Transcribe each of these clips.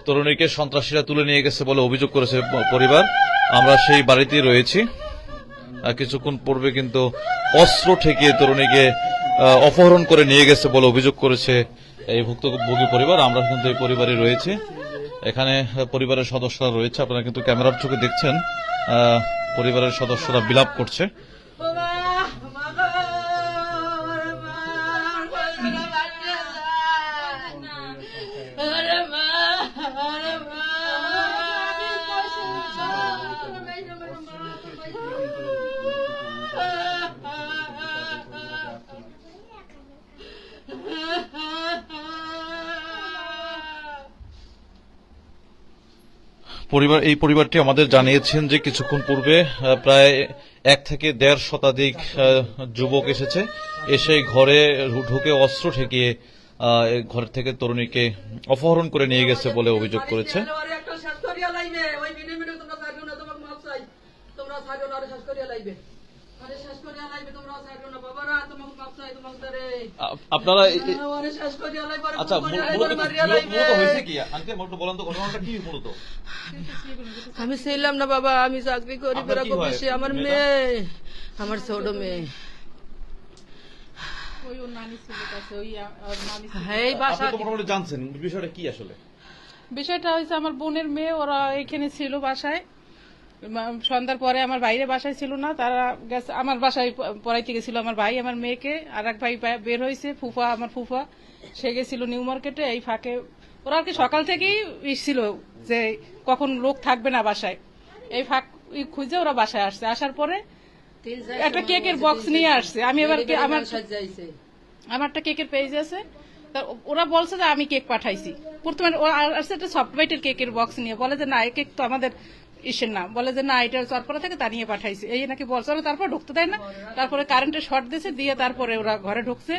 তরুণীকে সন্ত্রাসীরা তুলে নিয়ে গেছে বলে অভিযোগ করেছে পরিবার। আমরা সেই বাড়িতেই রয়েছি। কিছুক্ষণ পূর্বে কিন্তু অস্ত্র ঠেকিয়ে তরুণীকে অপহরণ করে নিয়ে গেছে বলে অভিযোগ করেছে এই ভুক্তভোগী পরিবার। আমরা কিন্তু এই পরিবারে রয়েছে, এখানে পরিবারের সদস্যরা রয়েছে। আপনারা কিন্তু ক্যামেরার চোখে দেখছেন পরিবারের সদস্যরা বিলাপ করছে। এই পরিবারটি আমাদের জানিয়েছেন যে কিছুক্ষণ পূর্বে প্রায় 1 থেকে 1.5 শতাধিক যুবক এসে ঘরে ঢুকে অস্ত্র ঠেকিয়ে ঘর থেকে তরুণীকে অপহরণ করে নিয়ে গেছে বলে অভিযোগ করেছে। আপনারা আচ্ছা হয়েছে কি আন্টি বলেন তো, ঘটনাটা কি মূলত? আমি ছিলাম না বাবা, আমি চাকরি করি বেশি। আমার মেয়ে, আমার ছোট মেয়ে জানছেন বিষয়টা কি? আসলে বিষয়টা হয়েছে আমার বোনের মেয়ে, ওরা এখানে ছিল বাসায়। সন্ধ্যার পরে আমার বাইরে বাসায় ছিল না, তারা গেছে আমার বাসায় পড়াইতে গেছিল আমার ভাই আমার মেয়েকে। আর এক ভাই বের হয়েছে, ফুফা আমার ফুফা, সে গেছিল নিউ মার্কেটে। এই ফাঁকে ওরা আর কি সকাল থেকেই ছিল যে কখন লোক থাকবে না বাসায়, এই ফাঁক খুঁজে ওরা বাসায় আসছে। আসার পরে একটা কেকের বক্স নিয়ে আসছে। আমি এবার আমার একটা কেকের পেজ আছে, ওরা বলছে যে আমি কেক পাঠাইছি। প্রথমে আসছে একটা সফটওয়্যার কেকের বক্স নিয়ে, বলে যে না এই কেক তো আমাদের ইসের না, বলে যে না এটা চরপড়া থেকে তা নিয়ে পাঠাইছে, এই নাকি বলছে। তারপর ঢুকতে দেয় না, তারপরে কারেন্টের শর্ট দিয়েছে, দিয়ে তারপরে ওরা ঘরে ঢুকছে,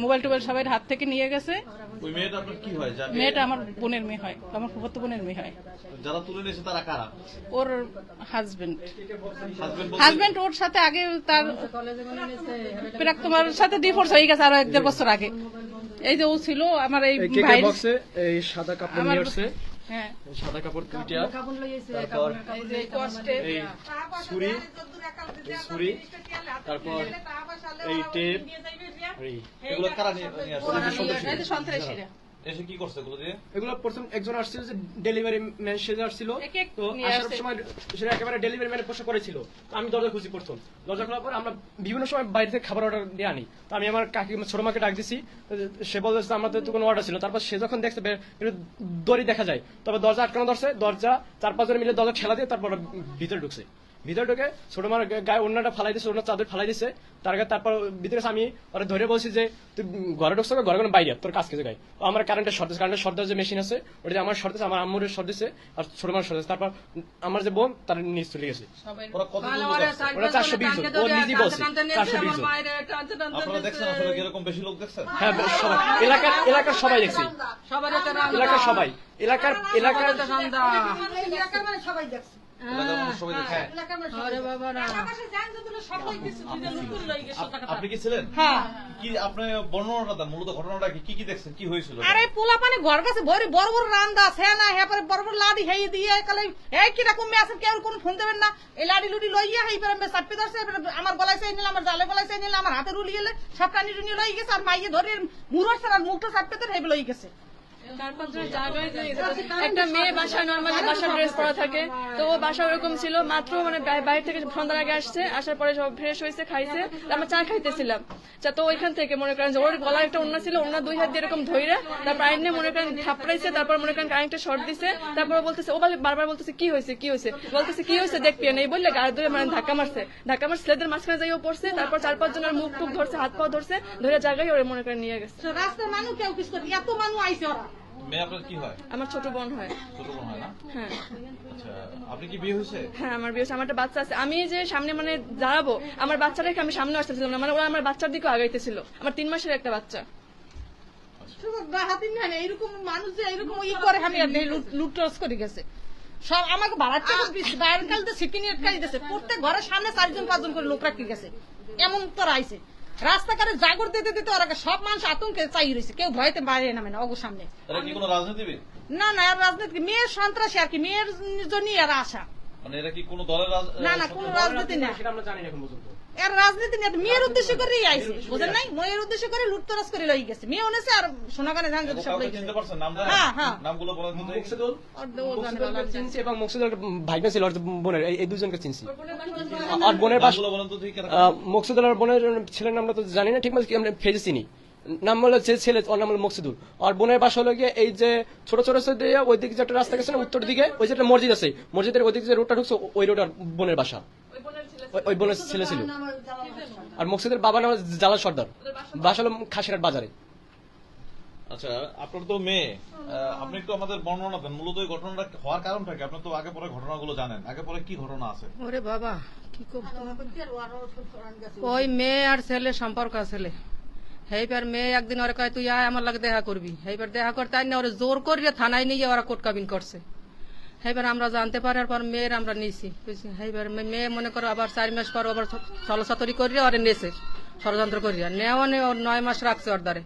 মোবাইল টোবাইল সবাই হাত থেকে নিয়ে গেছে। মেয়েটা আমার বোনের মেয়ে হয়, আমার ফুফাতো বোনের মেয়ে হয়। যারা তুলে নিয়েছে তারা কারা? ওর হাজবেন্ড ওর সাথে আগে তার তোমার সাথে ডিভোর্স হয়ে গেছে আরো 1-1.5 বছর আগে। এই যে ও ছিল আমার এই ভাই, এই সাদা কাপড় নিয়ে আসছে। হ্যাঁ, সাদা কাপড় দুইটা, তারপর এই ছুরি, তারপর এই টেপ। এগুলো কারা নিয়ে আসছে? সন্ত্রাসীরা এসে কি করছে এগুলো দিয়ে? এগুলো প্রথম একজন আসছিল যে ডেলিভারি ম্যান, সে আসছিল, তো আসার সময় সেটা একেবারে ডেলিভারি ম্যানের পোশাক করেছিল। তো আমি দরজা খুঁজি প্রথম, দরজা খোলার পর আমরা বিভিন্ন সময় বাইরে থেকে খাবার অর্ডার দিয়ে আনি। তো আমি আমার কাকি ছোট মাকে ডাক দিছি, সে বলছে আমাদের তো কোনো অর্ডার ছিল। তারপর সে যখন দেখছে দড়ি দেখা যায়, তবে দরজা আটকানো ধরছে, দরজা 4-5 জন মিলে দরজা ঠেলা দিয়ে তারপর ভিতরে ঢুকছে। ভিতরে ঢুকে ছোট মার গায়ে অন্যটা ফালাই দিচ্ছে, অন্য চাদর ফালাই দিচ্ছে তার গায়ে। তারপর ভিতরে আমি ওরা ধরে বলছি যে তুই ঘরে ঢুকছো, ঘরে কোনো বাইরে তোর কাজ কিছু গায়ে। আমার কারেন্টের শর্ট, কারেন্টের শর্ট যে মেশিন আছে ওটা আমার শর্ট দিচ্ছে, আমার আম্মুর শর্ট দিচ্ছে, আর ছোট মার শর্ট দিচ্ছে। তারপর আমার যে বোন তার নিচ চলে গেছে। ওরা 420 জন, ও নিজেই বলছে 420 জন। আপনারা দেখছেন আসলে এরকম বেশি লোক দেখছেন? হ্যাঁ, সবাই এলাকার সবাই দেখছি, এলাকার সবাই, এলাকার সবাই দেখছে। আপনি কি ছিলেন? কি আপনি বর্ণনাটা দেন, মূলত ঘটনাটা কি কি দেখছেন, কি হয়েছিল? আরে পোলা পানি ঘর কাছে বড় বড় রান্দা আছে না, হ্যাঁ পরে বড় বড় লাড়ি হেই দিয়ে কালে এই কিরকম মেয়ে কেউ কোন ফোন দেবেন না, এই লাড়ি লুড়ি লইয়া হেই পরে চাপি ধরছে, আমার গলায় চাই নিলে, আমার জালে গলায় চাই নিলে, আমার হাতে রুলি গেলে সব টানি টুনি লই গেছে। আর মাইয়ে ধরে মুড় আর মুখটা চাপতে ধরে হেই লই গেছে। একটা মেয়ে বাসায় নর্মালি বাসার ড্রেস পরা থাকে, তো ও বাসা ওরকম ছিল। মাত্র মানে বাইরে থেকে সন্ধ্যার আগে আসছে, আসার পরে সব ফ্রেশ হয়েছে, খাইছে, আমরা চা খাইতেছিলাম। তো ওইখান থেকে মনে করেন যে ওর গলার একটা ওড়না ছিল, ওড়না 2 হাত দিয়ে এরকম ধইরা তারপর আইনে মনে করেন থাপড়াইছে, তারপর মনে করেন কারেন্টে শর্ট দিছে। তারপর বলতেছে, ও বারবার বলতেছে কি হয়েছে বলতেছে কি হয়েছে দেখবি না, এই বললে গায়ে ধরে মানে ধাক্কা মারছে ছেলেদের মাঝখানে যাইও পড়ছে। তারপর 4-5 জনের মুখ টুক ধরছে, হাত পা ধরছে, ধরে জায়গায় ওরে মনে করেন নিয়ে গেছে। রাস্তার মানুষ কেউ কিছু করে, এত মানুষ আইছে। ওরা মেয়ে আপনার কি হয়? আমার ছোট বোন হয়। ছোট বোন হয় না? হ্যাঁ। আচ্ছা, আপনি কি বিয়ে হয়েছে? হ্যাঁ, আমার বিয়ে হয়েছে, আমার একটা বাচ্চা আছে। আমি যে সামনে মানে দাঁড়াবো, আমার বাচ্চাটাকে আমি সামনে আসতেছিলাম না, মানে ওরা আমার বাচ্চার দিকে আগাইতেছিল। আমার 3 মাসের একটা বাচ্চা। এইরকম মানুষ যে এইরকম ই করে, আমি লুটটস করে গেছে সব। আমাকে ভাড়ার বাইরের কাল তো সিটি নিয়ে দিয়েছে, প্রত্যেক ঘরের সামনে 4-5 জন করে লোক রাখতে গেছে। এমন তো আইছে রাস্তাঘাটে জাগর দিতে দিতে ওরা সব মানুষ আতঙ্কে চাই রয়েছে, কেউ ভয়তে বাইরে নামে না। অগো সামনে না না আর রাজনীতি কি? মেয়ের সন্ত্রাসী আর কি, মেয়ের জন্যই আর আশা। মানে এরা কি কোনো দলের না না কোনো রাজনীতি না, সেটা আমরা জানি না এখন পর্যন্ত। এর রাজনীতি নিয়ে মেয়ের উদ্দেশ্য করেই আইছে, বুঝেন নাই? মেয়ের উদ্দেশ্য করে লুটতরাজ করে লই গেছে, মেয়ে অনেছে আর সোনাগানে ধান যদি সব লই গেছে। চিনতে পারছেন নাম জানেন? হ্যাঁ, হ্যাঁ। নামগুলো বলেন তো দেখি। মুকসিদুল আর ও জানে মুকসিদুলকে না। চিনছি এবং মুকসিদুল একটা ভাইনা ছিল ওর বোনের, এই দুজনকে চিনছি। আর বোনের বাসা নামগুলো বলেন তো দেখি কারা। মকসুদুলের বোনের ছেলের নামটা তো জানি না ঠিক মতো, আমরা ফেজে চিনি। নাম হলো যে ছেলে, ওর নাম হলো মকসুদুল। আর বোনের বাসা হলো গিয়ে এই যে ছোট ছোট দিয়ে ওই দিকে যে একটা রাস্তা গেছে না উত্তর দিকে, ওই যে একটা মসজিদ আছে, মসজিদের ওই দিকে যে রোডটা ঢুকছে ওই রোড আর বোনের বাসা, ওই বোনের ছেলে ছিল। আর মকসুদের বাবা নাম জালাল সর্দার, বাসা হলো খাসিরহাট বাজারে। আচ্ছা, আপনার তো মেয়ে, আপনি একটু আমাদের বর্ণনা দেন মূলত এই ঘটনাটা হওয়ার কারণটা কি? আপনি তো আগে পরে ঘটনাগুলো জানেন, আগে পরে কি ঘটনা আছে? ওরে বাবা কি করতো, ওই মেয়ে আর ছেলে সম্পর্ক ছেলে। এইবার মেয়ে একদিন ওরা কয় তুই আয় আমার লাগে দেখা করবি, এইবার দেখা করতে আই না ওরা জোর করিয়ে থানায় নিয়ে ওরা কোর্ট কাবিন করছে। এইবার আমরা জানতে পারার পর মেয়ের আমরা নিয়েছি, এইবার মেয়ে মনে করো আবার 4 মাস পর আবার ছলছাতরি করিয়া ওরে নেছে, ষড়যন্ত্র করিয়া নেওয়া নিয়ে ওর 9 মাস রাখছে ওর দ্বারে,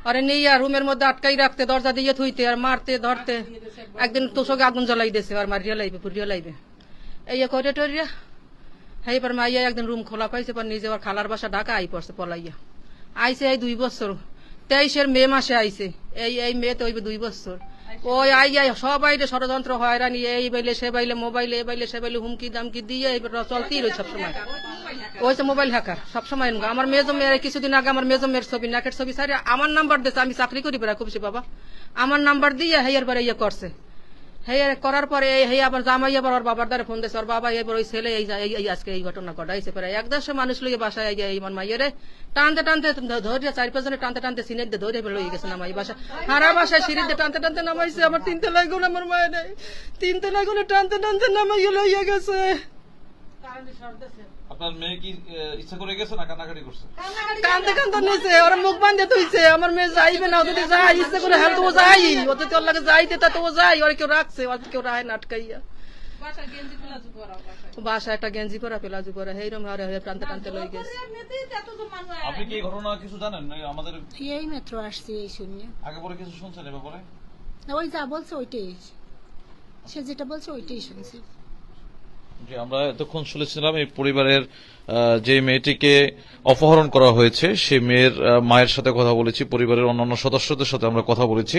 আরে নিয়ে রুমের মধ্যে আটকাই রাখতে, দরজা দিয়ে থুইতে আর মারতে ধরতে, একদিন তোষকে আগুন জ্বলাই দিয়েছে আর মারিয়া লাইবে পুরিয়া লাইবে এই করে টরিয়া। এইবার মাইয়া একদিন রুম খোলা পাইছে, পর নিজে ওর খালার বাসা ঢাকা আই পড়ছে পলাইয়া। আইছে এই 2 বছর, 23 মে মাসে আইছে, এই মেয়েতে হইবে 2 বছর। ওই আই সবাই ষড়যন্ত্র হয়রানি, এই বাইলে সে বাইলে, মোবাইলে এ বাইলে সে বাইলে হুমকি দামকি দিয়ে এইবার চলতেই রয়েছে সবসময়। ওই যে মোবাইল হ্যাকার সবসময়। আমার মেজো মেয়ের কিছুদিন আগে আমার মেজো মেয়ের ছবি, নাকের ছবি সারি আমার নাম্বার দিয়েছে, আমি চাকরি করি বেড়া খুবছি বাবা, আমার নাম্বার দিয়ে হেয়ার পরে ইয়ে করছে। হেয়ার করার পরে হে আবার জামাই আবার ওর বাবার দ্বারা ফোন দিয়েছে, ওর বাবা এবার ওই ছেলে এই আজকে এই ঘটনা ঘটাইছে। প্রায় 1-150 মানুষ লইয়ে বাসায় এই আমার মাইয়েরে টানতে টানতে ধরিয়া 4-5 জনে টানতে টানতে সিনের দিয়ে ধরে লইয়ে গেছে নামাই বাসা, হারা বাসায় সিঁড়িতে টানতে টানতে নামাইছে। আমার 3 তলায় গুণ আমার মায়ের 3 তলায় গুণে টানতে টানতে নামাইয়া লইয়া গেছে। আপনার মেয়ে কি ইচ্ছা করে গেছে না কান্নাকাটি করছে? কান্দে কান্দে নিয়েছে, ওরা মুখ বান্ধে তুইছে। আমার মেয়ে যাইবে না, ওদের যাই ইচ্ছে করে হ্যাঁ তো যাই, ওদের তোর লাগে যাইতে তা তো যাই, ওরা কেউ রাখছে, ওদের কেউ রায় না আটকাইয়া। বাসা একটা গেঞ্জি পরা পেলাজু পরা এইরকম টানতে টানতে লই গেছে। আপনি কি এই ঘটনা কিছু জানেন? আমাদের এই মাত্র আসছি এই শুনে, আগে পরে কিছু শুনছেন এ ব্যাপারে? ওই যা বলছে ওইটাই, সে যেটা বলছে ওইটাই শুনছি। যে আমরা এতক্ষণ শুনেছিলাম এই পরিবারের যে মেয়েটিকে অপহরণ করা হয়েছে সেই মেয়ের মায়ের সাথে কথা বলেছি, পরিবারের অন্যান্য সদস্যদের সাথে আমরা কথা বলেছি।